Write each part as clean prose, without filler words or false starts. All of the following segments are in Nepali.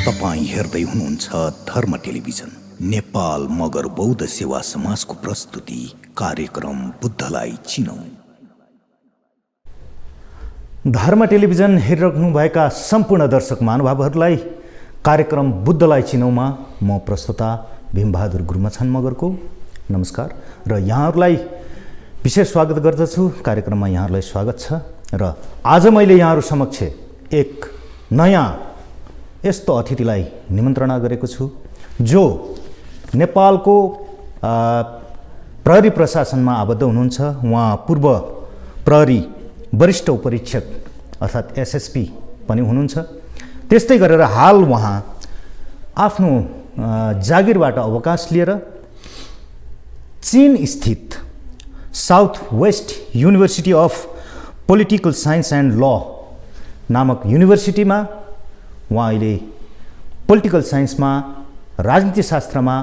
तपाईं हेर्दै हुनुहुन्छ धर्म टेलिभिजन नेपाल मगर बौद्ध सेवा समाजको प्रस्तुति कार्यक्रम बुद्धलाई चिनौ। धर्म टेलिभिजन हेरिरहनुभएका सम्पूर्ण दर्शक महानुभावहरूलाई कार्यक्रम बुद्धलाई चिनौमा म प्रस्तुता भीमबहादुर गुरुमछान मगरको नमस्कार र यहाँहरूलाई विशेष स्वागत गर्दछु। कार्यक्रममा यहाँहरूलाई स्वागत छ र आज मैले यहाँहरू समक्ष एक नयाँ यस्तो अतिथिलाई निमन्त्रणा गरेको छु जो नेपालको प्रहरी प्रशासनमा आबद्ध हुनुहुन्छ। उहाँ पूर्व प्रहरी वरिष्ठ उपरीक्षक अर्थात् एसएसपी पनि हुनुहुन्छ। त्यस्तै गरेर हाल उहाँ आफ्नो जागिरबाट अवकाश लिएर चीन स्थित South West University of Political Science and Law नामक युनिभर्सिटीमा उहाँ अहिले पोलिटिकल साइन्समा राजनीतिशास्त्रमा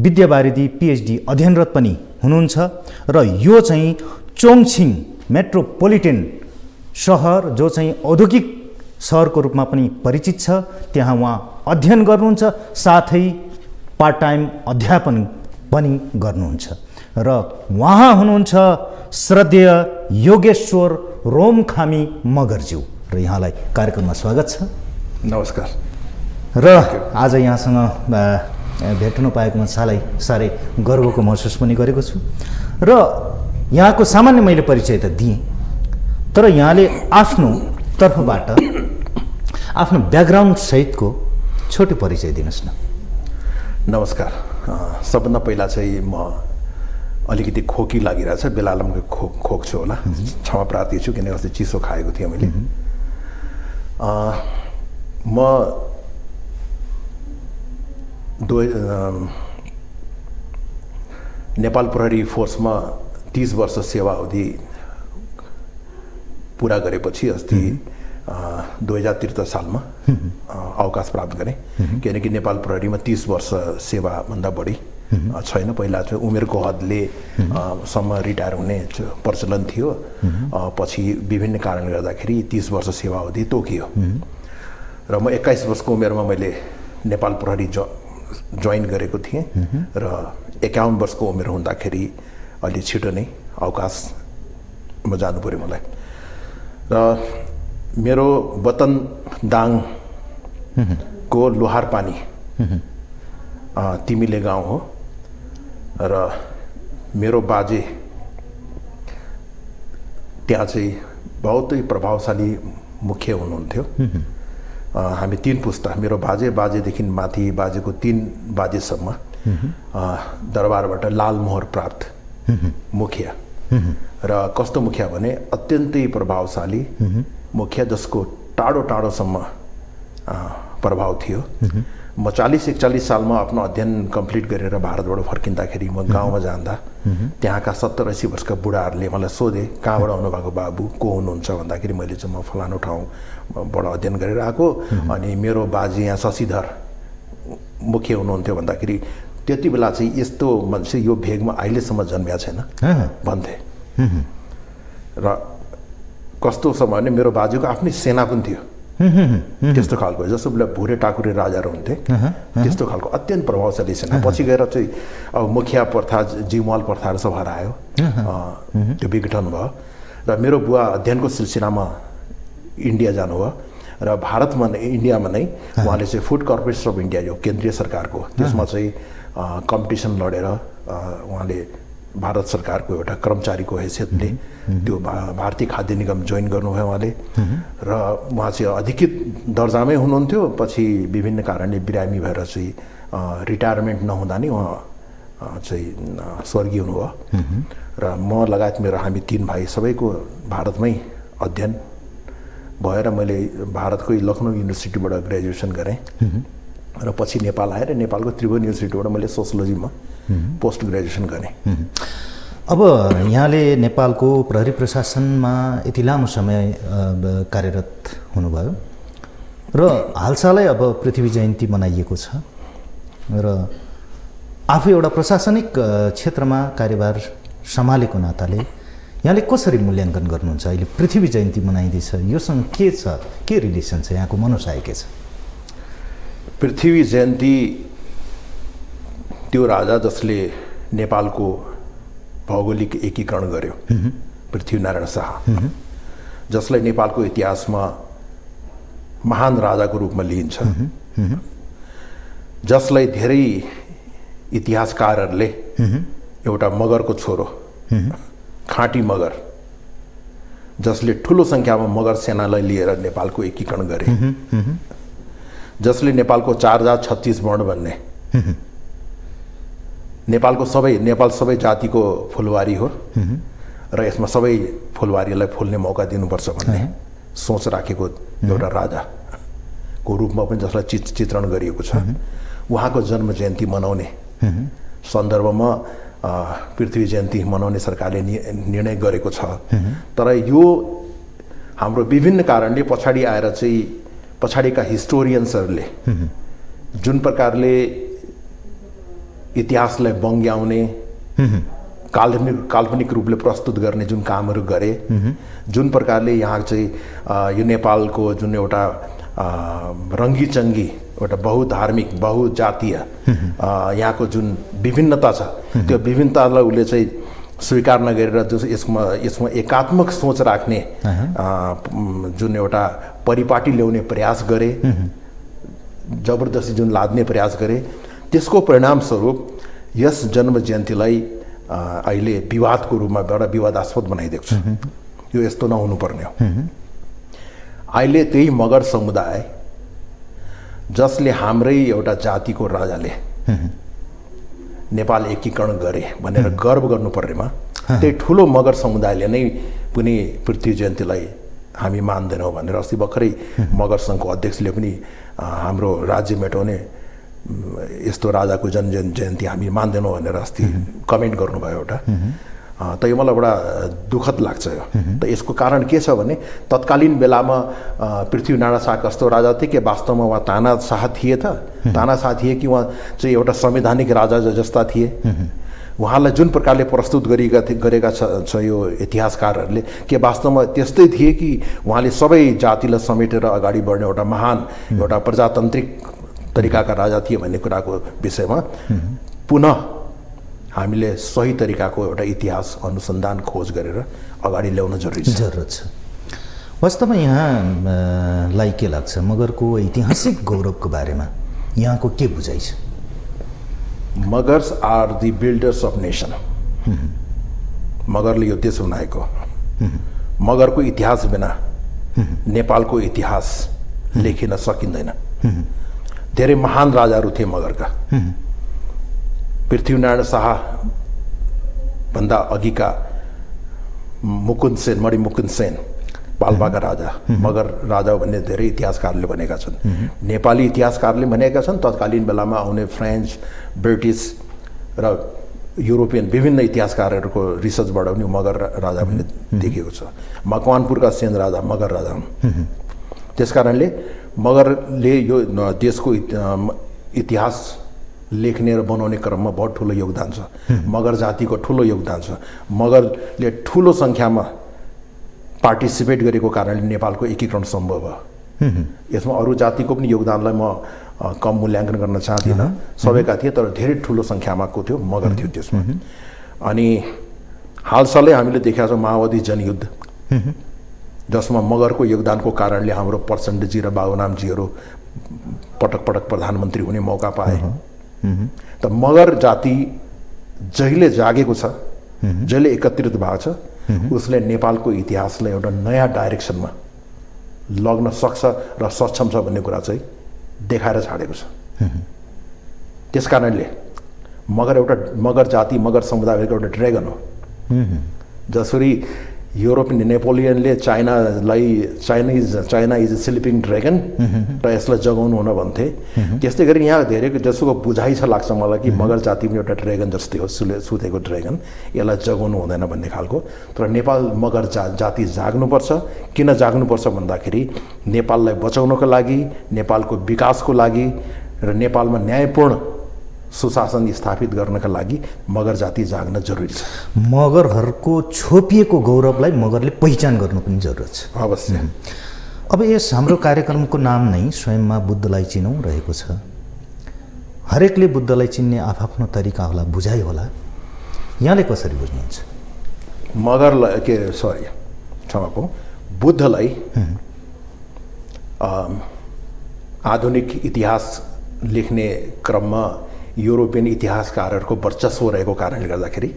विद्यावारिधि पिएचडी अध्ययनरत पनि हुनुहुन्छ र यो चाहिँ चोङछिङ मेट्रोपोलिटन सहर जो चाहिँ औद्योगिक सहरको रूपमा पनि परिचित छ त्यहाँ उहाँ अध्ययन गर्नुहुन्छ, साथै पार्ट टाइम अध्यापन पनि गर्नुहुन्छ र उहाँ हुनुहुन्छ श्रद्धेय योगेश्वर रोमखामी मगरज्यू र यहाँलाई कार्यक्रममा स्वागत छ। नमस्कार। र आज यहाँसँग भेट्न पाएकोमा साह्रै गर्वको महसुस पनि गरेको छु र यहाँको सामान्य मैले परिचय त दिएँ, तर यहाँले आफ्नो तर्फबाट आफ्नो ब्याकग्राउन्ड सहितको छोटो परिचय दिनुहोस् न। नमस्कार। सबभन्दा पहिला चाहिँ म अलिकति खोकी लागिरहेछ, बेलालमको खोक छु होला, क्षमा प्रार्थी छु किनकि अस्ति चिसो खाएको थिएँ मैले। म नेपाल प्रहरी फोर्समा 30 वर्ष सेवा अवधि पुरा गरेपछि अस्ति 2073 सालमा अवकाश प्राप्त गरेँ। किनकि नेपाल प्रहरीमा 30 वर्ष सेवाभन्दा बढी छैन। पहिला चाहिँ उमेरको हदले सम्म रिटायर हुने प्रचलन थियो, पछि विभिन्न कारणले गर्दाखेरि 30 वर्ष सेवा अवधि तोकियो र म 21 वर्षको उमेरमा मैले नेपाल प्रहरी जोइन गरेको थिएँ र 51 वर्षको उमेर हुँदाखेरि अलि छिटो नै अवकाशमा जानु पर्यो मलाई। र मेरो वतन दाङको लोहारपानी तिमिले गाउँ हो र मेरो बाजे त्यहाँ चाहिँ बहुतै प्रभावशाली मुख्य हुनुहुन्थ्यो। हामी 3 पुस्ता, मेरो बाजेदेखि माथि बाजेको 3 बाजेसम्म दरबारबाट लाल मोहर प्राप्त मुखिया र कस्तो मुखिया भने अत्यन्तै प्रभावशाली मुखिया जसको टाढो टाढोसम्म प्रभाव थियो। म 40-41 सालमा आफ्नो अध्ययन कम्प्लिट गरेर भारतबाट फर्किँदाखेरि म गाउँमा जाँदा त्यहाँका 70-80 वर्षका बुढाहरूले मलाई सोधे कहाँबाट आउनुभएको बाबु, को हुनुहुन्छ भन्दाखेरि मैले चाहिँ म फलानु ठाउँबाट अध्ययन गरेर आएको, अनि मेरो बाजे यहाँ शशिधर मुख्य हुनुहुन्थ्यो भन्दाखेरि त्यति बेला चाहिँ यस्तो मान्छे यो भेगमा अहिलेसम्म जन्मिया छैन भन्थे। र कस्तो छ भने मेरो बाजेको आफ्नै सेना पनि थियो, त्यस्तो खालको जस्तो बेला भुरे टाकुरे राजाहरू हुन्थे त्यस्तो खालको अत्यन्त प्रभावशाली सेना। पछि गएर चाहिँ अब मुखिया प्रथा जिमवाल प्रथाहरू सब हरायो, त्यो विघटन भयो र मेरो बुवा अध्ययनको सिलसिलामा इन्डिया जानुभयो र भारतमा नै इन्डियामा नै उहाँले चाहिँ फुड कर्पोरेसन अफ इन्डिया जो केन्द्रीय सरकारको त्यसमा चाहिँ कम्पिटिसन लडेर उहाँले भारत सरकारको एउटा कर्मचारीको हैसियतले त्यो भारतीय खाद्य निगम जोइन गर्नुभयो उहाँले र उहाँ चाहिँ अधिकृत दर्जामै हुनुहुन्थ्यो। पछि विभिन्न कारणले बिरामी भएर चाहिँ रिटायरमेन्ट नहुँदा नै उहाँ चाहिँ स्वर्गीय हुनुभयो र म लगायत मेरो हामी 3 भाइ सबैको भारतमै अध्ययन भएर मैले भारतकै लखनऊ युनिभर्सिटीबाट ग्रेजुएसन गरेँ र पछि नेपाल आएर नेपालको त्रिभुवन युनिभर्सिटीबाट मैले सोसियोलोजीमा पोस्ट ग्रेजुएसन गरेँ। अब यहाँले नेपालको प्रहरी प्रशासनमा यति लामो समय कार्यरत हुनुभयो र हालसालै अब पृथ्वी जयन्ती मनाइएको छ र आफू एउटा प्रशासनिक क्षेत्रमा कार्यभार सम्हालेको नाताले यहाँले कसरी मूल्याङ्कन गर्नुहुन्छ? अहिले पृथ्वी जयन्ती मनाइँदैछ, योसँग के छ, के रिलेसन छ, यहाँको मनोसाय के छ? पृथ्वी जयन्ती त्यो राजा जसले नेपालको भौगोलिक एकीकरण गर्यो, पृथ्वीनारायण शाह, जसलाई नेपालको इतिहासमा महान राजाको रूपमा लिइन्छ, जसलाई धेरै इतिहासकारहरूले एउटा मगरको छोरो, खाँटी मगर, जसले ठुलो सङ्ख्यामा मगर सेनालाई लिएर नेपालको एकीकरण गरे, जसले नेपालको 4036 वर्ण भन्ने नेपाल सबै जातिको फुलवारी हो र यसमा सबै फुलवारीलाई फुल्ने मौका दिनुपर्छ भन्ने सोच राखेको एउटा राजाको रूपमा पनि जसलाई चित्रण गरिएको छ, उहाँको जन्म जयन्ती मनाउने सन्दर्भमा पृथ्वी जयन्ती मनाउने सरकारले निर्णय गरेको छ। तर यो हाम्रो विभिन्न कारणले पछाडि आएर चाहिँ पछाडिका हिस्टोरियन्सहरूले जुन प्रकारले इतिहासलाई बङ्ग्याउने, काल्पनिक रूपले प्रस्तुत गर्ने जुन कामहरू गरे, जुन प्रकारले यहाँ चाहिँ यो नेपालको जुन एउटा रङ्गीचङ्गी एउटा बहुधार्मिक बहुजातीय यहाँको जुन विभिन्नता छ, त्यो विभिन्नतालाई उसले चाहिँ स्वीकार नगरेर यसमा एकात्मक सोच राख्ने जुन एउटा परिपाटी ल्याउने प्रयास गरे, जबरजस्ती जुन लाद्ने प्रयास गरे, त्यसको परिणामस्वरूप यस जन्म जयन्तीलाई अहिले विवादको रूपमा एउटा विवादास्पद बनाइदिएको छ। यो यस्तो नहुनुपर्ने हो। अहिले त्यही मगर समुदाय जसले हाम्रै एउटा जातिको राजाले नेपाल एकीकरण गरे भनेर गर्व गर्नुपर्नेमा त्यही ठुलो मगर समुदायले नै पनि पृथ्वी जयन्तीलाई हामी मान्दैनौँ भनेर अस्ति भर्खरै मगर सङ्घको अध्यक्षले पनि हाम्रो राज्य मेटाउने यस्तो राजाको जन्म जयन्ती हामी मान्दैनौँ भनेर अस्ति कमेन्ट गर्नुभयो एउटा। त यो मलाई बडा दुःखद लाग्छ यो। त यसको कारण के छ भने तत्कालीन बेलामा पृथ्वीनारायण शाह कस्तो राजा थिए कि वास्तवमा उहाँ तानाशाह थिए त? तानाशाह थिए कि उहाँ चाहिँ एउटा संवैधानिक राजा जस्ता थिए? उहाँलाई जुन प्रकारले प्रस्तुत गरेका छ यो इतिहासकारहरूले के वास्तवमा त्यस्तै थिए कि उहाँले सबै जातिलाई समेटेर अगाडि बढ्ने एउटा महान एउटा प्रजातान्त्रिक तरिकाका राजा थिए भन्ने कुराको विषयमा पुनः हामीले सही तरिकाको एउटा इतिहास अनुसन्धान खोज गरेर अगाडि ल्याउन जरुरत छ। वास्तवमा यहाँलाई के लाग्छ मगरको ऐतिहासिक गौरवको बारेमा यहाँको के बुझाइ छ? Magars are the builders of nation. मगरले यो देश बनाएको। मगरको इतिहास बिना नेपालको इतिहास लेखिन सकिँदैन। धेरै महान राजाहरू थिए मगरका। पृथ्वीनारायण शाह भन्दा अघिका मुकुन्द सेन, मणिमुकुन्द सेन पाल्पाका राजा मगर राजा भन्ने धेरै इतिहासकारले भनेका छन्। नेपाली इतिहासकारले भनेका छन्, तत्कालीन बेलामा आउने फ्रेन्च, ब्रिटिस र युरोपियन विभिन्न इतिहासकारहरूको रिसर्चबाट पनि मगर राजा भन्ने देखिएको छ। मकवानपुरका सेन राजा मगर राजा हुन्। त्यसकारणले मगरले यो देशको इतिहास लेख्ने र बनाउने क्रममा बहुत ठुलो योगदान छ। मगर जातिको ठुलो योगदान छ। मगरले ठुलो सङ्ख्यामा पार्टिसिपेट गरेको कारणले नेपालको एकीकरण सम्भव भयो। यसमा अरू जातिको पनि योगदानलाई म कम मूल्याङ्कन गर्न चाहदिनँ। सबैका थिए तर धेरै ठुलो सङ्ख्यामा को थियो मगर थियो त्यसमा। अनि हालसालै हामीले देखेका छौँ माओवादी जनयुद्ध, जसमा मगरको योगदानको कारणले हाम्रो प्रचण्डजी र बाबुरामजीहरू पटक पटक प्रधानमन्त्री हुने मौका पाए। त मगर जाति जहिले जागेको छ, जहिले एकत्रित भएको छ, उसले नेपालको इतिहासलाई एउटा नयाँ डाइरेक्सनमा लग्न सक्छ र सक्षम छ भन्ने कुरा चाहिँ देखाएर छाडेको छ। त्यसकारणले मगर जाति मगर समुदायको एउटा ड्रेगन हो। जसरी युरोपियन नेपोलियनले China is a sleeping dragon र यसलाई जगाउनु हुन भन्थे। त्यस्तै गरी यहाँ धेरै जसोको बुझाइ छ लाग्छ मलाई कि मगर जाति पनि एउटा ड्रेगन जस्तै हो, सुतेको ड्रेगन, यसलाई जगाउनु हुँदैन भन्ने खालको। तर नेपाल मगर जाति जाग्नुपर्छ। किन जाग्नुपर्छ भन्दाखेरि नेपाललाई बचाउनको लागि, नेपालको विकासको लागि र नेपालमा न्यायपूर्ण सुशासन स्थापित गर्नका लागि मगर जाति जाग्न जरुरी छ। मगरहरूको छोपिएको गौरवलाई मगरले पहिचान गर्नु पनि जरुरत छ। अवश्य। अब यस हाम्रो कार्यक्रमको नाम नै स्वयंमा बुद्धलाई चिनौँ रहेको छ। हरेकले बुद्धलाई चिन्ने आफ्नो तरिका होला, बुझाइ होला। यहाँले कसरी बुझ्नुहुन्छ? मगरलाई क्षमा पाऊँ, बुद्धलाई आधुनिक इतिहास लेख्ने क्रममा युरोपियन इतिहासकारहरूको वर्चस्व रहेको कारणले गर्दाखेरि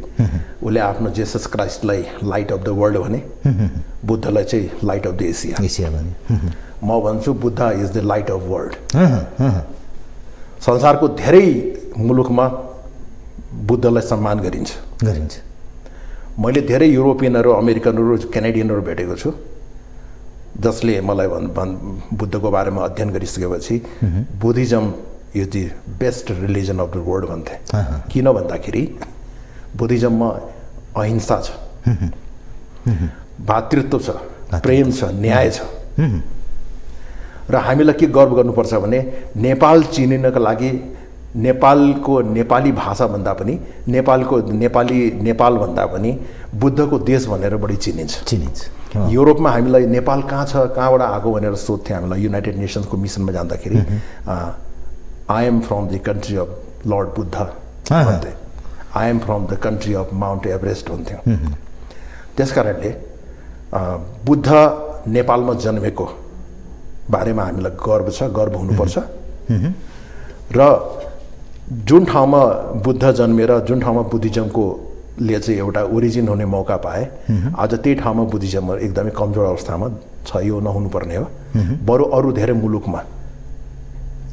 उसले आफ्नो जेसस क्राइस्टलाई लाइट अफ द वर्ल्ड भने, बुद्धलाई चाहिँ लाइट अफ द एसिया भने। म भन्छु Buddha is the light of world. संसारको धेरै मुलुकमा बुद्धलाई सम्मान गरिन्छ। मैले धेरै युरोपियनहरू, अमेरिकनहरू, क्यानेडियनहरू भेटेको छु जसले मलाई बुद्धको बारेमा अध्ययन गरिसकेपछि Buddhism is the best religion of the world भन्थे। किन भन्दाखेरि बुद्धिज्ममा अहिंसा छ, भातृत्व छ, प्रेम छ, न्याय छ। र हामीलाई के गर्व गर्नुपर्छ भने नेपाल चिनिनका लागि नेपालको नेपाली भाषा भन्दा पनि नेपाल भन्दा पनि बुद्धको देश भनेर बढी चिनिन्छ। युरोपमा हामीलाई नेपाल कहाँ छ, कहाँबाट आएको भनेर सोध्थे हामीलाई युनाइटेड नेसन्सको मिसनमा जाँदाखेरि। I am from the country of Lord Buddha भन्थे। I am from the country of Mount Everest भन्थ्यो। त्यस कारणले बुद्ध नेपालमा जन्मेको बारेमा हामीलाई गर्व छ, गर्व हुनुपर्छ। र जुन ठाउँमा बुद्ध जन्मेर जुन ठाउँमा बुद्धिज्मको ले चाहिँ एउटा ओरिजिन हुने मौका पाए, आज त्यही ठाउँमा बुद्धिज्म एकदमै कमजोर अवस्थामा छ। यो नहुनुपर्ने हो। बरु अरू धेरै मुलुकमा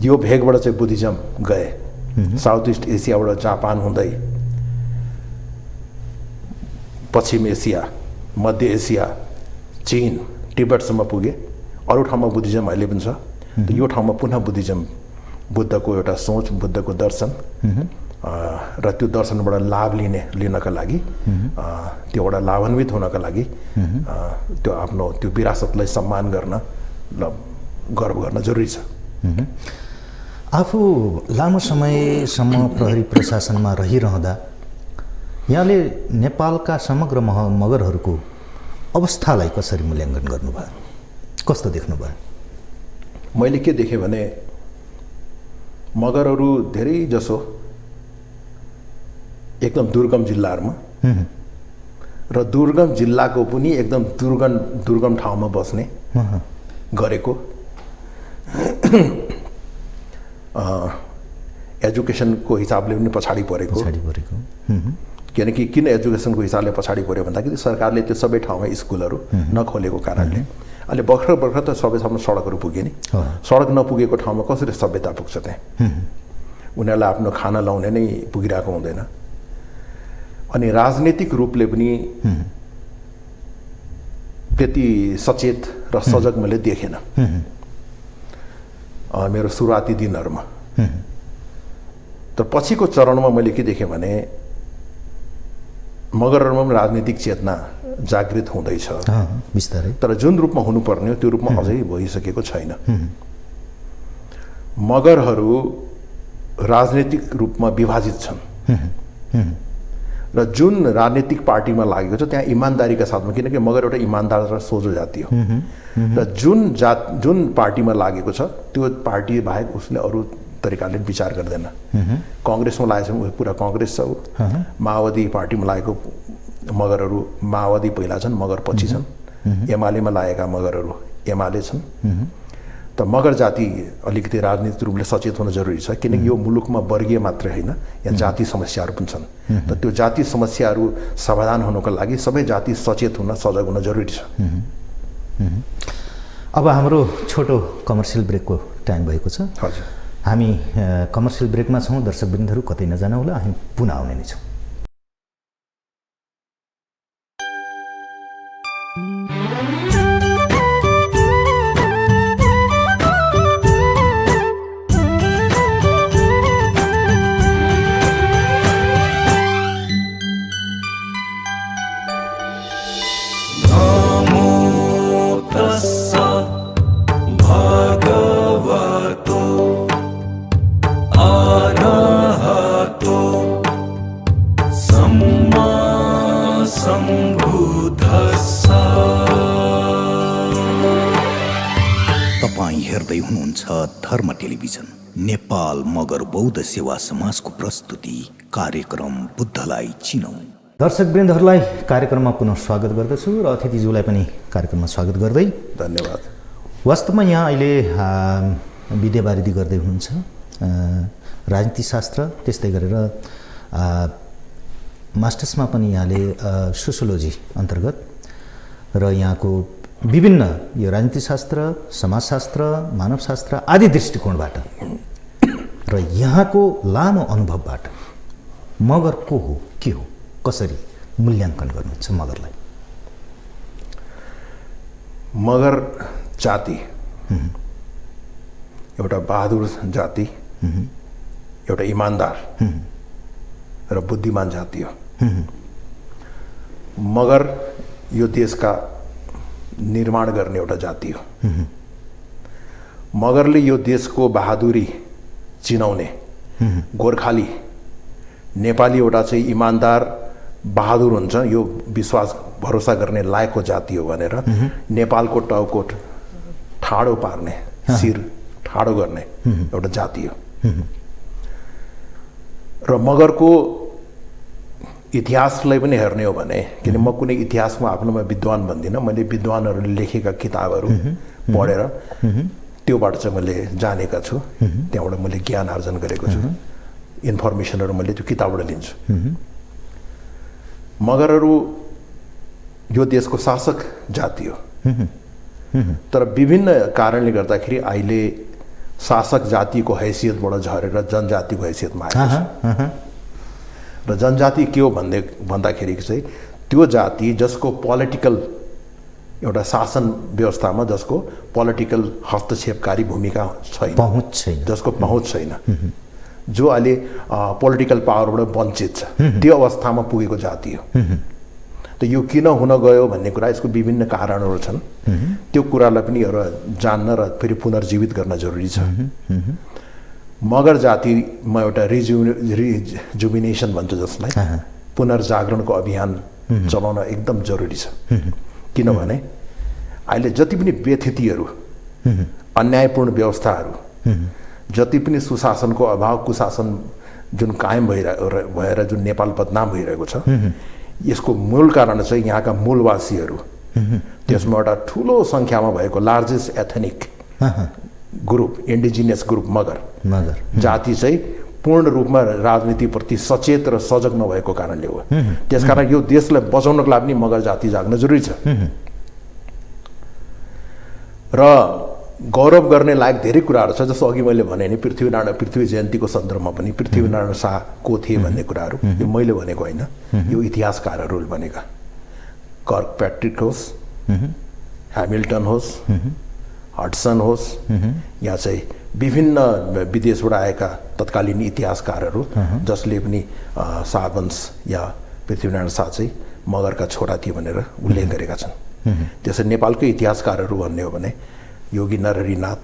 यो भेगबाट चाहिँ बुद्धिज्म गए। साउथ इस्ट एसियाबाट जापान हुँदै पश्चिम एसिया, मध्य एसिया, चीन, तिब्बतसम्म पुगे। अरू ठाउँमा बुद्धिज्म अहिले पनि छ। यो ठाउँमा पुनः बुद्धिज्म, बुद्धको एउटा सोच, बुद्धको दर्शन र त्यो दर्शनबाट लाभ लिनका लागि, त्योबाट लाभान्वित हुनका लागि त्यो आफ्नो त्यो विरासतलाई सम्मान गर्न र गर्व गर्न जरुरी छ। आफू लामो समयसम्म प्रहरी प्रशासनमा रहिरहँदा यहाँले नेपालका समग्र मगरहरूको अवस्थालाई कसरी मूल्याङ्कन गर्नुभयो? कस्तो देख्नुभयो? मैले के देखेँ भने मगरहरू धेरै जसो एकदम दुर्गम जिल्लाहरूमा र दुर्गम जिल्लाको पनि एकदम दुर्गम ठाउँमा बस्ने गरेको, एजुकेसनको हिसाबले पनि पछाडि परेको। किनकि किन एजुकेसनको हिसाबले पछाडि पऱ्यो भन्दाखेरि सरकारले त्यो सबै ठाउँमा स्कुलहरू नखोलेको कारणले। अहिले भर्खर त सबै ठाउँमा सडकहरू पुगे नि। सडक नपुगेको ठाउँमा कसरी सभ्यता पुग्छ त्यहाँ? उनीहरूलाई आफ्नो खाना लाउने नै पुगिरहेको हुँदैन। अनि राजनीतिक रूपले पनि त्यति सचेत र सजग मैले देखेन मेरो सुरुवाती दिनहरूमा। तर पछिको चरणमा मैले के देखेँ भने मगरहरूमा पनि राजनीतिक चेतना जागृत हुँदैछ बिस्तारै। तर जुन रूपमा हुनुपर्ने हो त्यो रूपमा अझै भइसकेको छैन। मगरहरू राजनीतिक रूपमा विभाजित छन् र जुन राजनीतिक पार्टीमा लागेको छ त्यहाँ इमान्दारीका साथमा, किनकि मगर एउटा इमान्दार र सोझो जाति हो, र जुन पार्टीमा लागेको छ त्यो पार्टी बाहेक उसले अरू तरिकाले विचार गर्दैन। काङ्ग्रेसमा लागेको छ पुरा काङ्ग्रेस छ। माओवादी पार्टीमा लागेको मगरहरू माओवादी पहिला छन्, मगर पछि छन्। एमालेमा लागेका मगरहरू एमाले छन्। त मगर जाति अलिकति राजनीतिक रूपले सचेत हुन जरुरी छ, किनकि यो मुलुकमा वर्गीय मात्रै होइन, यहाँ जाति समस्याहरू पनि छन्। त त्यो जाति समस्याहरू समाधान हुनको लागि सबै जाति सचेत हुन, सजग हुन जरुरी छ। अब हाम्रो छोटो कमर्सियल ब्रेकको टाइम भएको छ। हजुर, हामी कमर्सियल ब्रेकमा छौँ। दर्शकवृन्दहरू कतै नजानु होला, हामी पुनः आउने नै छौँ। तपाईँ हेर्दै हुनुहुन्छ धर्म टेलिभिजन नेपाल मगर बौद्ध सेवा समाजको प्रस्तुति कार्यक्रम बुद्धलाई चिनौँ। दर्शकवृन्दहरूलाई कार्यक्रममा पुनः स्वागत गर्दछु र अतिथिज्यूलाई पनि कार्यक्रममा स्वागत गर्दै धन्यवाद। वास्तवमा यहाँ अहिले विद्यावारिधि गर्दै हुनुहुन्छ राजनीतिशास्त्र, त्यस्तै गरेर मास्टर्समा पनि यहाँले सोसियोलोजी अन्तर्गत र यहाँको विभिन्न यो राजनीतिशास्त्र, समाजशास्त्र, मानवशास्त्र आदि दृष्टिकोणबाट र यहाँको लामो अनुभवबाट मगर को हो, के हो, कसरी मूल्याङ्कन गर्नुहुन्छ मगरलाई? मगर जाति एउटा बहादुर जाति, एउटा इमान्दार र बुद्धिमान जाति हो। मगर यो देशका निर्माण गर्ने एउटा जाति हो। मगरले यो देशको बहादुरी चिनाउने गोर्खाली नेपाली एउटा चाहिँ इमान्दार बहादुर हुन्छ, यो विश्वास भरोसा गर्ने लायकको जाति हो भनेर नेपालको टाउको ठाडो पार्ने, शिर ठाडो गर्ने एउटा जाति हो। र मगरको इतिहासलाई पनि हेर्ने हो भने, किन म कुनै इतिहासमा आफ्नोमा विद्वान भन्दिनँ, मैले विद्वानहरूले लेखेका किताबहरू पढेर त्योबाट चाहिँ मैले जानेका छु, त्यहाँबाट मैले ज्ञान आर्जन गरेको छु, इन्फर्मेसनहरू मैले त्यो किताबबाट लिन्छु। मगरहरू यो देशको शासक जाति हो, तर विभिन्न कारणले गर्दाखेरि अहिले शासक जातिको हैसियतबाट झरेर जनजातिको हैसियतमा आएको छ। र जनजाति के हो भन्दाखेरि चाहिँ त्यो जाति जसको पोलिटिकल एउटा शासन व्यवस्थामा जसको पोलिटिकल हस्तक्षेपकारी भूमिका छैन, पहुँच छैन, जसको पहुँच छैन, जो अहिले पोलिटिकल पावरबाट वञ्चित छ, त्यो अवस्थामा पुगेको जाति हो। त यो किन हुन गयो भन्ने कुरा, यसको विभिन्न कारणहरू छन्। त्यो कुरालाई पनि एउटा जान्न र फेरि पुनर्जीवित गर्न जरुरी छ। मगर जातिमा एउटा रिजुमिनेसन भन्छ जसलाई, पुनर्जागरणको अभियान चलाउन एकदम जरुरी छ। किनभने अहिले जति पनि व्यथितिहरू, अन्यायपूर्ण व्यवस्थाहरू, जति पनि सुशासनको अभाव, कुशासन जुन कायम भएर जुन नेपाल बदनाम भइरहेको छ, यसको मूल कारण चाहिँ यहाँका मूलवासीहरू, त्यसमा एउटा ठुलो सङ्ख्यामा भएको largest ethnic group, indigenous group Magar जाति चाहिँ पूर्ण रूपमा राजनीतिप्रति सचेत र सजग नभएको कारणले हो। त्यसकारण यो देशलाई बचाउनको लागि पनि मगर जाति जाग्न जरुरी छ। र गौरव गर्ने लायक धेरै कुराहरू छ, जस्तो अघि मैले भने नि पृथ्वी जयन्तीको सन्दर्भमा पनि पृथ्वीनारायण शाह को थिए भन्ने कुराहरू यो मैले भनेको होइन, यो इतिहासकारहरूले भनेका। कर्कप्याट्रिक होस्, ह्यामिल्टन होस्, हडसन होस्, या चाहिँ विभिन्न विदेशबाट आएका तत्कालीन इतिहासकारहरू जसले पनि शाहवंश या पृथ्वीनारायण शाह चाहिँ मगरका छोरा थिए भनेर उल्लेख गरेका छन्। त्यसरी नेपालकै इतिहासकारहरू भन्ने हो भने योगी नरहरिनाथ,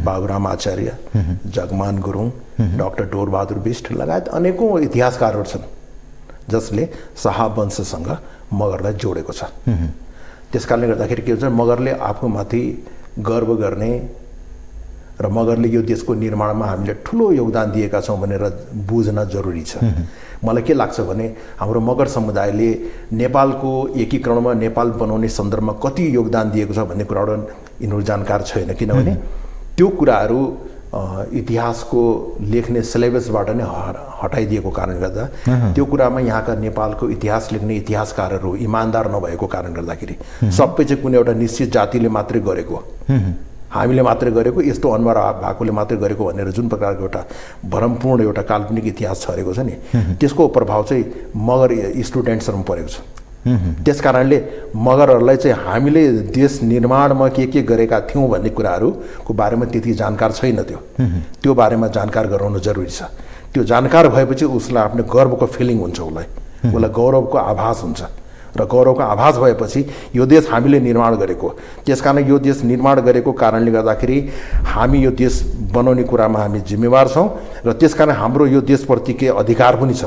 बाबुराम आचार्य, जगमान गुरुङ, डाक्टर डोरबहादुर बिष्ट लगायत अनेकौँ इतिहासकारहरू छन् जसले शाहवंशसँग मगरलाई जोडेको छ। त्यस कारणले गर्दाखेरि के हुन्छ, मगरले आफूमाथि गर्व गर्ने र मगरले यो देशको निर्माणमा हामीले ठुलो योगदान दिएका छौँ भनेर बुझ्न जरुरी छ। मलाई के लाग्छ भने हाम्रो मगर समुदायले नेपालको एकीकरणमा, नेपाल बनाउने सन्दर्भमा कति योगदान दिएको छ भन्ने कुराबाट यिनीहरू जानकार छैन। किनभने त्यो कुराहरू इतिहासको लेख्ने सिलेबसबाट नै हटाइदिएको कारणले गर्दा त्यो कुरामा यहाँका नेपालको इतिहास लेख्ने इतिहासकारहरू इमान्दार नभएको कारणले गर्दाखेरि सबै चाहिँ कुनै एउटा निश्चित जातिले मात्रै गरेको, हामीले मात्रै गरेको, यस्तो अनुहार भएकोले मात्रै गरेको भनेर जुन प्रकारको एउटा भ्रमपूर्ण एउटा काल्पनिक इतिहास छरेको छ नि, त्यसको प्रभाव चाहिँ मगर स्टुडेन्ट्सहरूमा परेको छ। त्यस कारणले मगरहरूलाई चाहिँ हामीले देश निर्माणमा के गरेका थियौँ भन्ने कुराहरूको बारेमा त्यति जानकार छैन। त्यो बारेमा जानकार गराउनु जरुरी छ। त्यो जानकार भएपछि उसलाई आफ्नो गर्वको फिलिङ हुन्छ, उसलाई गौरवको आभास हुन्छ र गौरवको आभास भएपछि यो देश हामीले निर्माण गरेको, त्यसकारण यो देश निर्माण गरेको कारणले गर्दाखेरि हामी यो देश बनाउने कुरामा हामी जिम्मेवार छौँ र त्यसकारण हाम्रो यो देशप्रति के अधिकार पनि छ,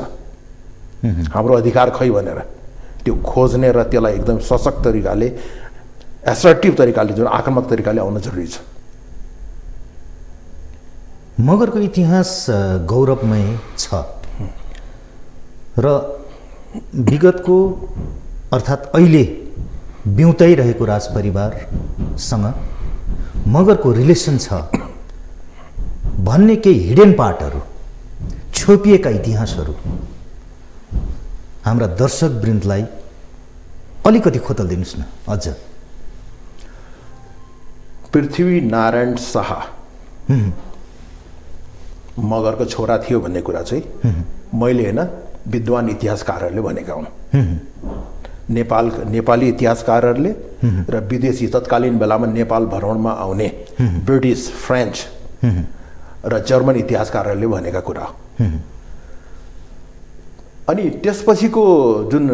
हाम्रो अधिकार खै भनेर त्यो खोज्ने र त्यसलाई एकदम सशक्त तरिकाले, एसर्टिभ तरिकाले, जुन आक्रामक तरिकाले आउन जरुरी छ। मगरको इतिहास गौरवमय छ र विगतको अर्थात् अहिले बिउताइरहेको राजपरिवारसँग मगरको रिलेसन छ भन्ने केही हिडेन पार्टहरू, छोपिएका इतिहासहरू हाम्रा दर्शकवृन्दलाई अलिकति खोतल्दिनुहोस् न अझ। पृथ्वीनारायण शाह मगरको छोरा थियो भन्ने कुरा चाहिँ मैले होइन, विद्वान इतिहासकारहरूले भनेका हुन्। नेपाली इतिहासकारहरूले र विदेशी तत्कालीन बेलामा नेपाल भ्रमणमा आउने ब्रिटिस, फ्रेन्च र जर्मन इतिहासकारहरूले भनेका कुरा हो। अनि त्यसपछिको जुन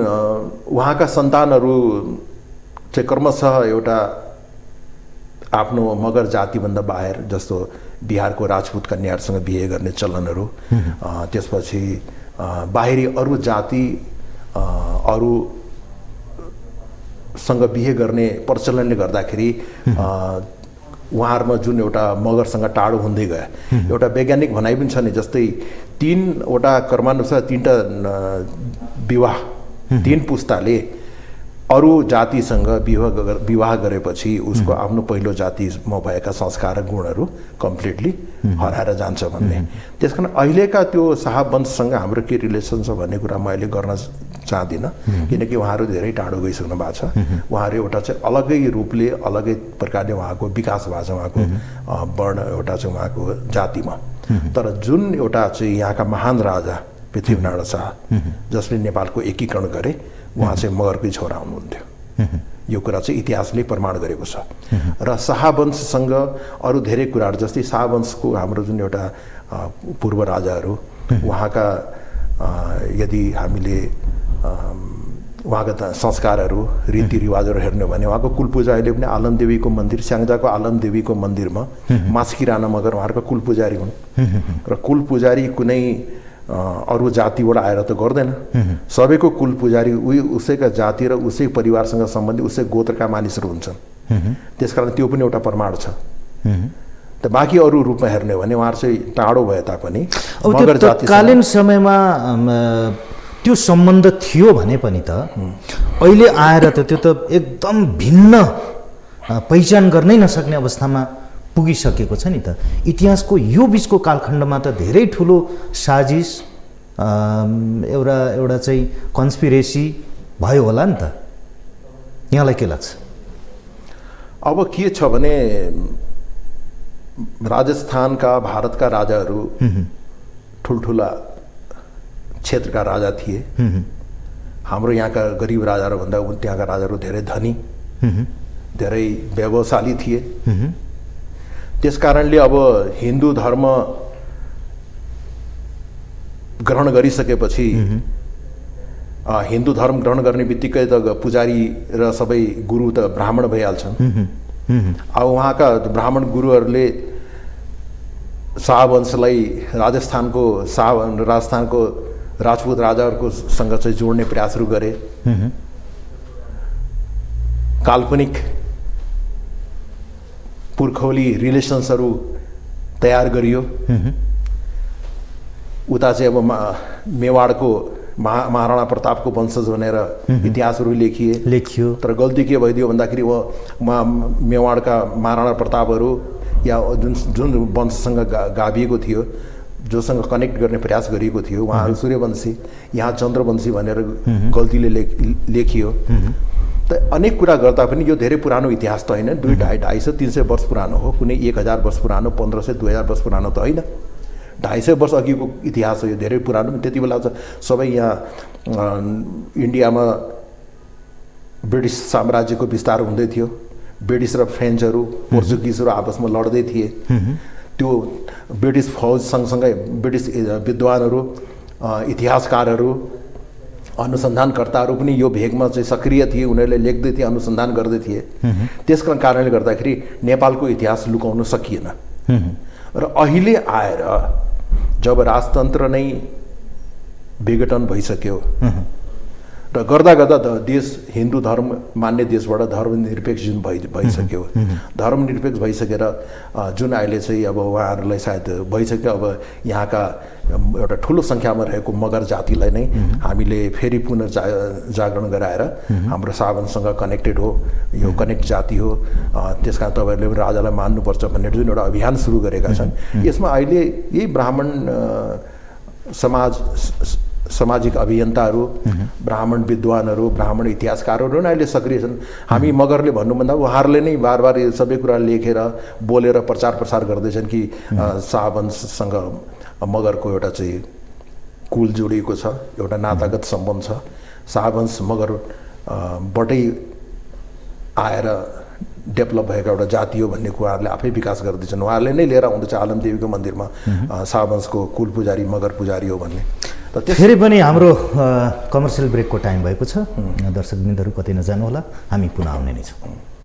उहाँका सन्तानहरू चाहिँ क्रमशः एउटा आफ्नो मगर जातिभन्दा बाहिर, जस्तो बिहारको राजपूत कन्याहरूसँग बिहे गर्ने चलनहरू, त्यसपछि बाहिरी अरू जाति अरूसँग बिहे गर्ने प्रचलनले गर्दाखेरि उहाँहरूमा जुन एउटा मगरसँग टाढो हुँदै गयो। एउटा वैज्ञानिक भनाइ पनि छ नि, जस्तै 3वटा कर्मानुसार 3टा विवाह, 3 पुस्ताले अरू जातिसँग विवाह गरेपछि उसको आफ्नो पहिलो जातिमा भएका संस्कार र गुणहरू कम्प्लिटली हराएर जान्छ भन्ने। त्यसकारण अहिलेका त्यो शाहवंशसँग हाम्रो के रिलेसन छ भन्ने कुरा म अहिले गर्न चाहदिनँ, किनकि उहाँहरू धेरै टाढो गइसक्नु भएको छ। उहाँहरू एउटा चाहिँ अलगै रूपले, अलगै प्रकारले उहाँको विकास भएको छ, उहाँको वर्ण एउटा चाहिँ उहाँको जातिमा। तर जुन एउटा चाहिँ यहाँका महान राजा पृथ्वीनारायण शाह जसले नेपालको एकीकरण गरे, उहाँ चाहिँ मगरकै छोरा हुनुहुन्थ्यो। यो कुरा चाहिँ इतिहासले प्रमाण गरेको छ। र शाहवंशसँग अरू धेरै कुराहरू, जस्तै शाहवंशको हाम्रो जुन एउटा पूर्व राजाहरू, उहाँका यदि हामीले उहाँका संस्कारहरू, रीतिरिवाजहरू हेर्ने हो भने उहाँको कुलपूजा अहिले पनि आलम देवीको मन्दिर, स्याङ्जाको आलम देवीको मन्दिरमा मास्की राणा मगर उहाँहरूको कुल पुजारी हुन्। र कुल पुजारी कुनै अरू जातिबाट आएर त गर्दैन, सबैको कुल पुजारी उसैका जाति र उसै परिवारसँग सम्बन्धित उसै गोत्रका मानिसहरू हुन्छन्। त्यसकारण त्यो पनि एउटा प्रमाण छ। त बाँकी अरू रूपमा हेर्ने हो भने उहाँहरू चाहिँ टाढो भए तापनि मगर जाति तत्कालीन समयमा त्यो सम्बन्ध थियो भने पनि त अहिले आएर त त्यो त एकदम भिन्न, पहिचान गर्नै नसक्ने अवस्थामा पुगिसकेको छ नि त। इतिहासको यो बिचको कालखण्डमा त धेरै ठुलो साजिस, एउटा चाहिँ कन्स्पिरेसी भयो होला नि त। यहाँलाई के लाग्छ? अब के छ भने राजस्थानका, भारतका राजाहरू ठुल्ठुला क्षेत्रका राजा थिए। हाम्रो यहाँका गरिब राजाहरू भन्दा त्यहाँका राजाहरू धेरै धनी, धेरै वैभवशाली थिए। त्यस कारणले अब हिन्दू धर्म ग्रहण गरिसकेपछि हिन्दू धर्म ग्रहण गर्ने बित्तिकै त पुजारी र सबै गुरु त ब्राह्मण भइहाल्छन्। अब उहाँका ब्राह्मण गुरुहरूले शाहवंशलाई राजस्थानको राजपूत राजाहरूको सँग चाहिँ जोड्ने प्रयासहरू गरे। काल्पनिक पुर्खौली रिलेसन्सहरू तयार गरियो। उता चाहिँ अब मेवाडको महाराणा प्रतापको वंशज भनेर इतिहासहरू लेखियो। तर गल्ती के भइदियो भन्दाखेरि मेवाडका महाराणा प्रतापहरू या जुन वंशसँग गाभिएको थियो, जोसँग कनेक्ट गर्ने प्रयास गरिएको थियो, उहाँहरू सूर्यवंशी, यहाँ चन्द्रवंशी भनेर गल्तीले लेखियो। त अनेक कुरा गर्दा पनि यो धेरै पुरानो इतिहास त होइन, 200, 300 वर्ष पुरानो हो। कुनै 1000 वर्ष पुरानो, 1500, 2000 वर्ष पुरानो त होइन, 250 वर्ष अघिको इतिहास हो यो, धेरै पुरानो। त्यति बेला त सबै यहाँ इन्डियामा ब्रिटिस साम्राज्यको विस्तार हुँदै थियो। ब्रिटिस र फ्रेन्चहरू पोर्चुगिजहरू आपसमा लड्दै थिए। त्यो ब्रिटिस फौज सँगसँगै ब्रिटिस विद्वानहरू, इतिहासकारहरू, अनुसन्धानकर्ताहरू पनि यो भेगमा चाहिँ सक्रिय थिए। उनीहरूले लेख्दै थिए, अनुसन्धान गर्दै थिए। त्यसको कारणले गर्दाखेरि नेपालको इतिहास लुकाउन सकिएन। र अहिले आएर जब राजतन्त्र नै विघटन भइसक्यो र गर्दा गर्दा देश हिन्दू धर्म मान्ने देशबाट धर्मनिरपेक्ष जुन भइसक्यो, धर्मनिरपेक्ष भइसकेर जुन अहिले चाहिँ अब उहाँहरूलाई सायद भइसक्यो, अब यहाँका एउटा ठुलो सङ्ख्यामा रहेको मगर जातिलाई नै हामीले फेरि पुनर्जागरण गराएर हाम्रो सावनसँग कनेक्टेड हो, यो कनेक्ट जाति हो, त्यस कारण तपाईँहरूले पनि राजालाई मान्नुपर्छ भन्ने जुन एउटा अभियान सुरु गरेका छन्। यसमा अहिले यही ब्राह्मण सामाजिक अभियन्ताहरू, ब्राह्मण विद्वानहरू, ब्राह्मण इतिहासकारहरू नै अहिले सक्रिय छन्। हामी मगरले भन्नुभन्दा उहाँहरूले नै बार बार यो सबै कुरा लेखेर बोलेर प्रचार प्रसार गर्दैछन् कि शाहवंशसँग मगरको एउटा चाहिँ कुल जोडिएको छ, एउटा नातागत सम्बन्ध छ। शाहवंश मगरबाटै आएर डेभलप भएको एउटा जाति हो भन्ने कुराहरूले आफै विकास गर्दैछन्। उहाँहरूले नै लिएर आउँदैछ आलमदेवीको मन्दिरमा शाहवंशको कुल पुजारी मगर पुजारी हो भन्ने। फेरि पनि हाम्रो कमर्सियल ब्रेकको टाइम भएको छ। दर्शकवृन्दहरू कतै नजानु होला, हामी पुनः आउने नै छौँ।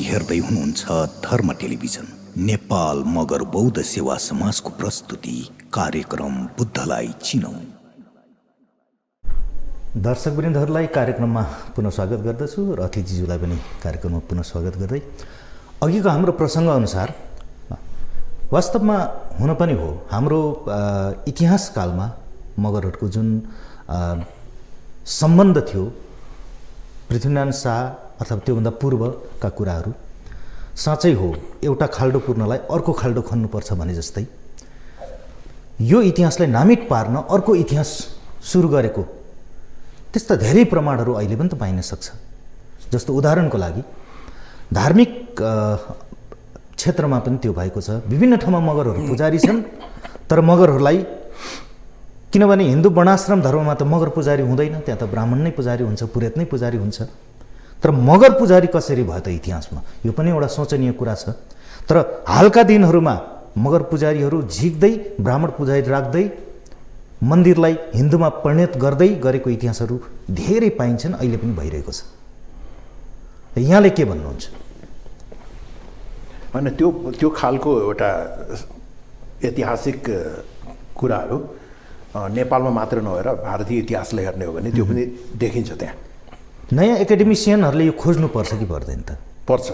हेर्दै हुनुहुन्छ धर्म टेलिभिजन, नेपाल मगर बौद्ध सेवा समाजको प्रस्तुति कार्यक्रम बुद्धलाई चिनौँ। दर्शकवृन्दहरूलाई कार्यक्रममा पुनः स्वागत गर्दछु र अतिथिज्यूलाई पनि कार्यक्रममा पुनः स्वागत गर्दै अघिको हाम्रो प्रसङ्ग अनुसार वास्तवमा हुन पनि हो, हाम्रो इतिहास कालमा मगरहरूको जुन सम्बन्ध थियो पृथ्वीनारायण शाह अथवा त्योभन्दा पूर्वका कुराहरू साँच्चै हो। एउटा खाल्डो पुर्नलाई अर्को खाल्डो खन्नुपर्छ भने जस्तै यो इतिहासलाई नामित पार्न अर्को इतिहास सुरु गरेको त्यस्ता धेरै प्रमाणहरू अहिले पनि त पाइन सक्छ। जस्तो उदाहरणको लागि धार्मिक क्षेत्रमा पनि त्यो भएको छ। विभिन्न ठाउँमा मगरहरू पुजारी छन्, तर मगरहरूलाई, किनभने हिन्दू वर्णाश्रम धर्ममा त मगर पुजारी हुँदैन, त्यहाँ त ब्राह्मण नै पुजारी हुन्छ, पुरोहित नै पुजारी हुन्छ। तर मगर पुजारी कसरी भयो त इतिहासमा, यो पनि एउटा सोचनीय कुरा छ। तर हालका दिनहरूमा मगर पुजारीहरू झिक्दै ब्राह्मण पुजारी राख्दै मन्दिरलाई हिन्दूमा परिणत गर्दै गरेको इतिहासहरू धेरै पाइन्छन्, अहिले पनि भइरहेको छ। यहाँले के भन्नुहुन्छ? होइन, त्यो खालको एउटा ऐतिहासिक कुराहरू नेपालमा मात्र नभएर भारतीय इतिहासलाई हेर्ने हो भने त्यो पनि देखिन्छ। त्यहाँ नयाँ एकाडेमिसियनहरूले यो खोज्नुपर्छ कि पर्दैन त? पर्छ।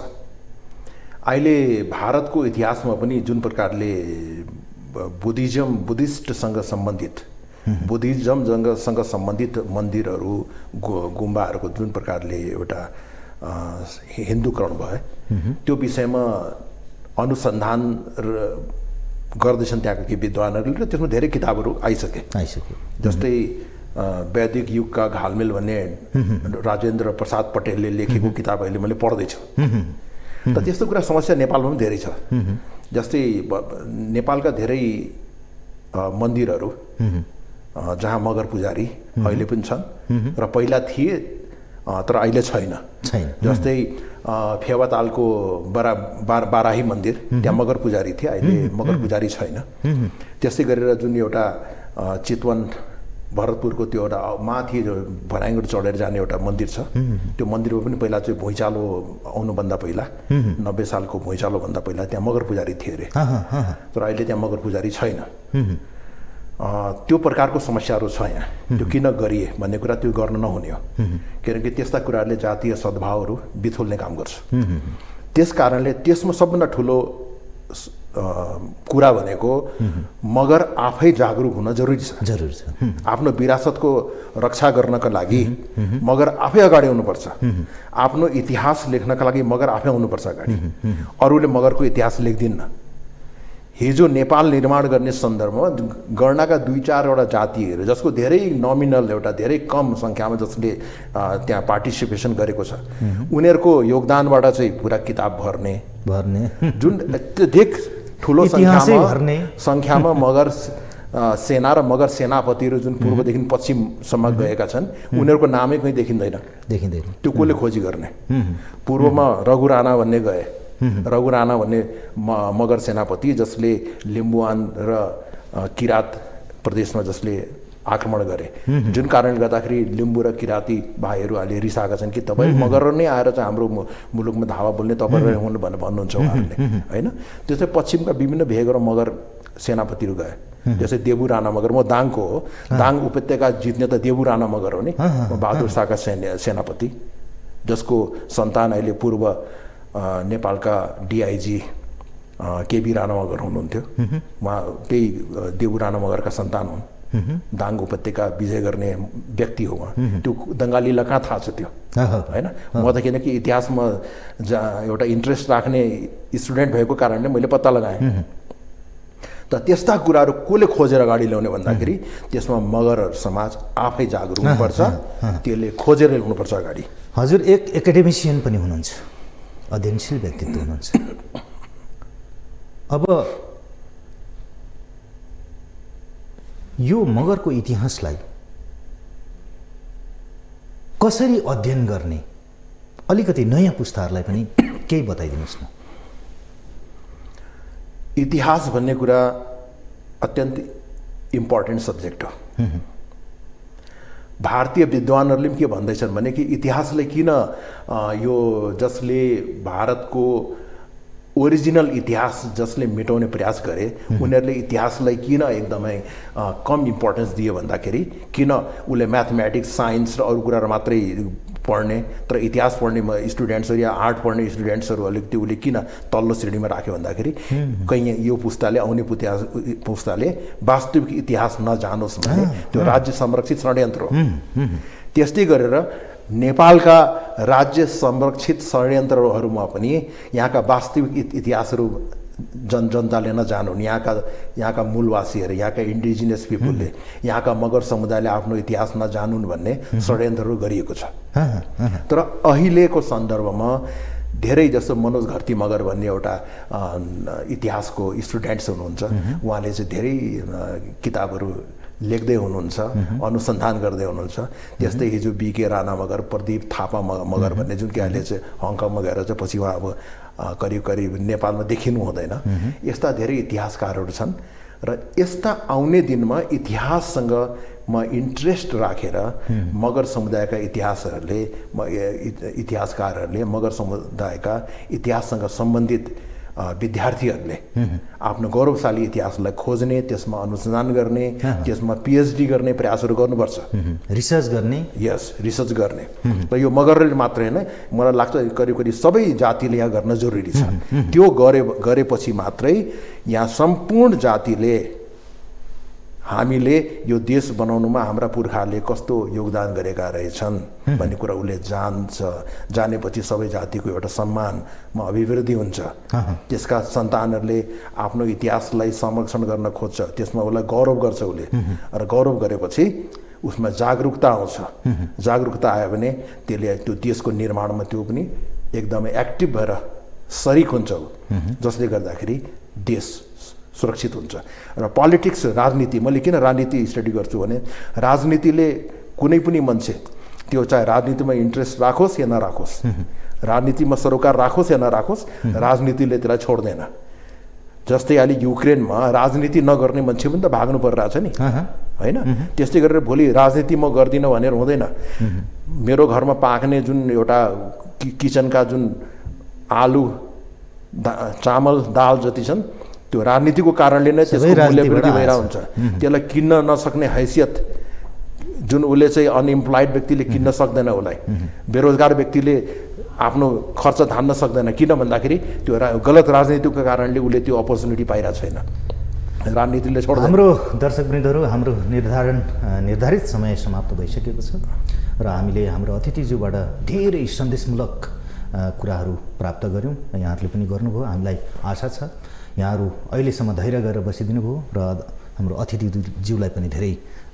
अहिले भारतको इतिहासमा पनि जुन प्रकारले बुद्धिस्टसँग सम्बन्धित बुद्धिज्मसँग सम्बन्धित मन्दिरहरू, गुम्बाहरूको जुन प्रकारले एउटा हिन्दूकरण भयो, त्यो विषयमा अनुसन्धान गर्दैछन् त्यहाँका केही विद्वानहरूले र त्यसमा धेरै किताबहरू आइसके। जस्तै वैदिक युगका घालमेल भन्ने राजेन्द्र प्रसाद पटेलले लेखेको किताब अहिले मैले पढ्दैछु। त त्यस्तो कुरा समस्या नेपालमा पनि धेरै छ। जस्तै नेपालका धेरै मन्दिरहरू जहाँ मगर पुजारी अहिले पनि छन् र पहिला थिए तर अहिले छैन। जस्तै फेवातालको बाराही मन्दिर, त्यहाँ मगर पुजारी थिए, अहिले मगर पुजारी छैन। त्यस्तै गरेर जुन एउटा चितवन भरतपुरको त्यो एउटा माथि भनाइबाट चढेर जाने एउटा मन्दिर छ, त्यो मन्दिरमा पनि पहिला चाहिँ भुइँचालो आउनुभन्दा पहिला 90 सालको भुइँचालोभन्दा पहिला त्यहाँ मगर पुजारी थिए अरे, तर अहिले त्यहाँ मगर पुजारी छैन। त्यो प्रकारको समस्याहरू छ यहाँ। त्यो किन गरिए भन्ने कुरा त्यो गर्न नहुने हो, किनकि त्यस्ता कुराहरूले जातीय सद्भावहरू बिथोल्ने काम गर्छ। त्यस कारणले त्यसमा सबभन्दा ठुलो कुरा भनेको मगर आफै जागरुक हुन जरुरी छ। जरुरी छ। आफ्नो विरासतको रक्षा गर्नका लागि मगर आफै अगाडि आउनुपर्छ। आफ्नो इतिहास लेख्नका लागि मगर आफै आउनुपर्छ अगाडि। अरूले मगरको इतिहास लेख्दिन्न। हिजो नेपाल निर्माण गर्ने सन्दर्भमा गर्नका 2-4वटा जातिहरू जसको धेरै नोमिनल एउटा धेरै कम सङ्ख्यामा जसले त्यहाँ पार्टिसिपेसन गरेको छ उनीहरूको योगदानबाट चाहिँ पुरा किताब भर्ने जुन अत्यधिक ठुलो सङ्ख्यामा मगर सेना र मगर सेनापतिहरू जुन पूर्वदेखि पश्चिमसम्म गएका छन् उनीहरूको नामै कहीँ देखिँदैन। त्यो कसले खोजी गर्ने? पूर्वमा रघु राणा भन्ने गए। रघु राणा भन्ने मगर सेनापति जसले लिम्बुवान र किरात प्रदेशमा जसले आक्रमण गरे, जुन कारणले गर्दाखेरि लिम्बू र किराती भाइहरू अहिले रिसाएका छन् कि तपाईँ मगर नै आएर चाहिँ हाम्रो मुलुकमा धावा बोल्ने तपाईँ हुनु भनेर भन्नुहुन्छ उहाँहरूले होइन। त्यसै पश्चिमका विभिन्न भेगहरू मगर सेनापतिहरू गए। जस्तै देबु राणा मगर, म दाङको हो, दाङ उपत्यका जित्ने त देबु राणा मगर हो नि, बहादुर शाहका सेनापति जसको सन्तान अहिले पूर्व नेपालका डिआइजी केबी राणा मगर हुनुहुन्थ्यो। उहाँ त्यही देबु राणा मगरका सन्तान हुन्। दाङ उपत्यका विजय गर्ने व्यक्ति हो उहाँ। त्यो दङ्गालीलाई कहाँ थाहा छ त्यो होइन? म त किनकि इतिहासमा एउटा इन्ट्रेस्ट राख्ने स्टुडेन्ट भएको कारणले मैले पत्ता लगाएँ। त त्यस्ता कुराहरू कसले खोजेर अगाडि ल्याउने भन्दाखेरि त्यसमा मगर समाज आफै जागरुक हुनुपर्छ। त्यसले खोजेर ल्याउनुपर्छ अगाडि। हजुर एक एकाडेमिसियन पनि हुनुहुन्छ, अध्ययनशील व्यक्तित्व हुनुहुन्छ। अब यो मगरको इतिहासलाई कसरी अध्ययन गर्ने अलिकति नयाँ पुस्ताहरूलाई पनि केही बताइदिनुहोस् न। इतिहास भन्ने कुरा अत्यन्त इम्पोर्टेन्ट सब्जेक्ट हो। भारतीय विद्वानहरूले पनि के भन्दैछन् भने कि इतिहासलाई किन यो जसले भारतको ओरिजिनल इतिहास जसले मेटाउने प्रयास गरे उनीहरूले इतिहासलाई किन एकदमै कम इम्पोर्टेन्स दियो भन्दाखेरि किन उसले म्याथमेटिक्स साइन्स र अरू कुराहरू मात्रै पढ्ने तर इतिहास पढ्ने स्टुडेन्ट्सहरू या आर्ट पढ्ने स्टुडेन्ट्सहरू अलिकति उसले किन तल्लो श्रेणीमा राख्यो भन्दाखेरि कहीँ यो पुस्ताले आउने पुस्ताले वास्तविक इतिहास नजानोस् भने त्यो राज्य संरक्षित षड्यन्त्र हो। त्यस्तै गरेर नेपालका राज्य संरक्षित षड्यन्त्रहरूमा पनि यहाँका वास्तविक इतिहासहरू जनताले नजानुन्, यहाँका मूलवासीहरू, यहाँका इन्डिजिनियस पिपुलले, यहाँका मगर समुदायले आफ्नो इतिहास नजानुन् भन्ने षड्यन्त्रहरू गरिएको छ। तर अहिलेको सन्दर्भमा धेरै जस्तो मनोज घरती मगर भन्ने एउटा इतिहासको स्टुडेन्ट्स हुनुहुन्छ, उहाँले चाहिँ धेरै किताबहरू लेख्दै हुनुहुन्छ, अनुसन्धान गर्दै हुनुहुन्छ। त्यस्तै हिजो बीके राणा मगर, प्रदीप थापा मगर भन्ने जुन कि अहिले चाहिँ हङकङमा गएर चाहिँ पछि उहाँ अब करिब नेपालमा देखिनु हुँदैन। यस्ता धेरै इतिहासकारहरू छन् र यस्ता आउने दिनमा इतिहाससँग इन्ट्रेस्ट राखेर मगर समुदायका इतिहासकारहरूले मगर समुदायका इतिहाससँग सम्बन्धित विद्यार्थीहरूले आफ्नो गौरवशाली इतिहासलाई खोज्ने, त्यसमा अनुसन्धान गर्ने, त्यसमा पिएचडी गर्ने प्रयासहरू गर्नुपर्छ, रिसर्च गर्ने। यस, रिसर्च गर्ने। र यो मगरले मात्र होइन, मलाई लाग्छ करिब सबै जातिले यहाँ गर्न जरुरी छ। त्यो गरेपछि मात्रै यहाँ सम्पूर्ण जातिले हामीले यो देश बनाउनुमा हाम्रा पुर्खाहरूले कस्तो योगदान गरेका रहेछन् भन्ने कुरा उसले जानेपछि सबै जातिको एउटा सम्मानमा अभिवृद्धि हुन्छ। त्यसका सन्तानहरूले आफ्नो इतिहासलाई संरक्षण गर्न खोज्छ, त्यसमा उसलाई गौरव गर्छ उसले, र गौरव गरेपछि उसमा जागरुकता आउँछ। जागरुकता आयो भने त्यसले त्यो देशको निर्माणमा त्यो पनि एकदमै एक्टिभ भएर सरिक हुन्छ, जसले गर्दाखेरि देश सुरक्षित हुन्छ। र पोलिटिक्स, राजनीति, मैले किन राजनीति स्टडी गर्छु भने राजनीतिले कुनै पनि मान्छे त्यो चाहे राजनीतिमा इन्ट्रेस्ट राखोस् या नराखोस्, राजनीतिमा सरोकार राखोस् या नराखोस्, राजनीतिले त्यसलाई छोड्दैन। जस्तै अहिले युक्रेनमा राजनीति नगर्ने मान्छे पनि त भाग्नु परिरहेछ नि होइन। त्यस्तै गरेर भोलि राजनीति म गर्दिनँ भनेर हुँदैन। मेरो घरमा पाक्ने जुन एउटा किचनका जुन आलु, चामल, दाल जति छन् त्यो राजनीतिको कारणले नै त्यसको मूल्य वृद्धि भइरहेको हुन्छ। त्यसलाई किन्न नसक्ने हैसियत जुन उसले चाहिँ अनइम्प्लोइड व्यक्तिले किन्न सक्दैन, उसलाई बेरोजगार व्यक्तिले आफ्नो खर्च धान्न सक्दैन। किन भन्दाखेरि त्यो गलत राजनीतिको कारणले उसले त्यो अपर्च्युनिटी पाइरहेको छैन, राजनीतिले छोड्दैन। हाम्रो दर्शकवृन्दहरू, हाम्रो निर्धारित समय समाप्त भइसकेको छ र हामीले हाम्रो अतिथिज्यूबाट धेरै सन्देशमूलक कुराहरू प्राप्त गऱ्यौँ। यहाँहरूले पनि गर्नुभयो। हामीलाई आशा छ यहाँहरू अहिलेसम्म धैर्य गरेर बसिदिनु भयो र हाम्रो अतिथिज्यूलाई पनि धेरै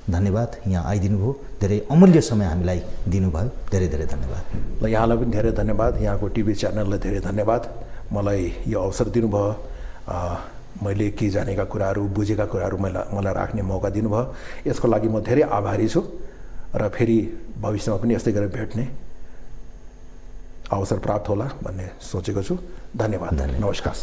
धन्यवाद। यहाँ आइदिनु भयो, धेरै अमूल्य समय हामीलाई दिनुभयो। धेरै धेरै धन्यवाद। ल यहाँलाई पनि धेरै धन्यवाद, यहाँको टिभी च्यानललाई धेरै धन्यवाद। मलाई यो अवसर दिनुभयो, मैले के जानेका कुराहरू, बुझेका कुराहरू मलाई राख्ने मौका दिनुभयो। यसको लागि म धेरै आभारी छु र फेरि भविष्यमा पनि यस्तै गरेर भेट्ने अवसर प्राप्त होला भन्ने सोचेको छु। धन्यवाद। नमस्कार।